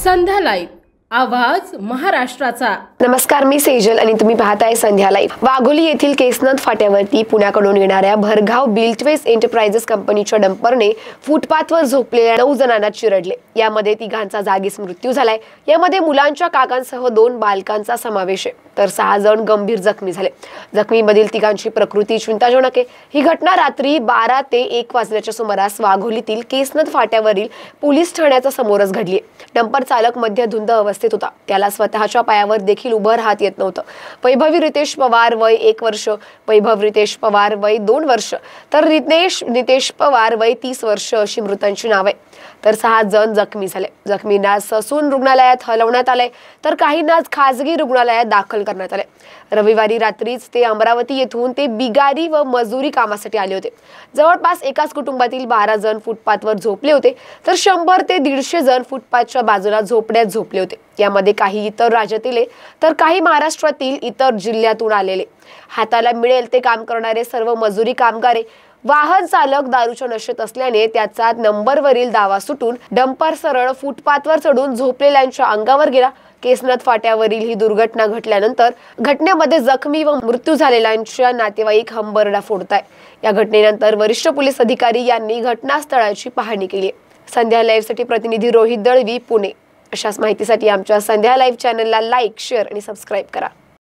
संध्या live, आवाज महाराष्ट्राचा। नमस्कार, मी सेजल आणि तुम्ही पाहताय संध्या लाईव्ह। वाघोली येथील केसनद फाट्यावरती पुण्याकडून येणाऱ्या भरधाव बिल्टवेज एंटरप्राइजेस कंपनीच्या डंपरने फुटपाथवर झोपलेल्या 9 जणांना चिरडले। यामध्ये तिघांचा जागीच मृत्यू झालाय। यामध्ये मुलांच्या काकांसह 2 बालकांचा समावेश आहे, तर 6 जण गंभीर जखमी झाले। जखमीमधील तिघांची प्रकृती चिंताजनक आहे। ही घटना रात्री 12 ते 1 वाजल्याच्या सुमारास वाघोलीतील केसनद फाट्यावरील पोलीस ठाण्याच्या समोरच घडली। डंपर चालक मध्य धुंद अवस्थेत होता। त्याला स्वतःच्या पायावर देखील उभं राहत येत नव्हतं। वैभवी रितेश पवार वय 1 वर्ष, वैभव रितेश पवार वय 2 वर्ष, तर नितेश पवार वय 30 वर्ष अशी मृतांची नावे। तर 6 जण जखमी झाले। जखमींना ससून रुग्णालयात हलवण्यात आले, तर काहींना खासगी रुग्णालयात दाखल करण्यात आले। रविवारी रात्रीच ते अमरावती येथून ते बिगारी व मजुरी कामासाठी आले होते। जवळपास एकाच कुटुंबातील 12 जण फुटपाथवर झोपले होते, तर 100 ते 150 जण फुटपाथच्या बाजूला झोपड्यात झोपले होते। यामध्ये काही इतर राज्यातील तर काही महाराष्ट्रातील इतर जिल्ह्यातून आलेले। हाताला मिळेल ते काम करणारे सर्व मजुरी कामगारे। वाहन चालक दारूच्या नशेत असल्याने त्याचा नंबरवरील दावा सुटून डंपर सरळ फुटपाथवर चढून झोपलेल्यांच्या अंगावर गेला। केसनद फाट्यावरील ही दुर्घटना घडल्यानंतर घटनेमध्ये जखमी व मृत्यू झालेल्यांच्या नातेवाईक हंबरडा फोडताय। या घटनेनंतर वरिष्ठ पोलीस अधिकारी यांनी घटनास्थळाची पाहणी केली। संध्या लाईव्ह साठी प्रतिनिधी रोहित दळवी, पुणे। अशाच माहितीसाठी आमच्या संध्या लाईव्ह चॅनलला लाईक, शेअर आणि सबस्क्राईब करा।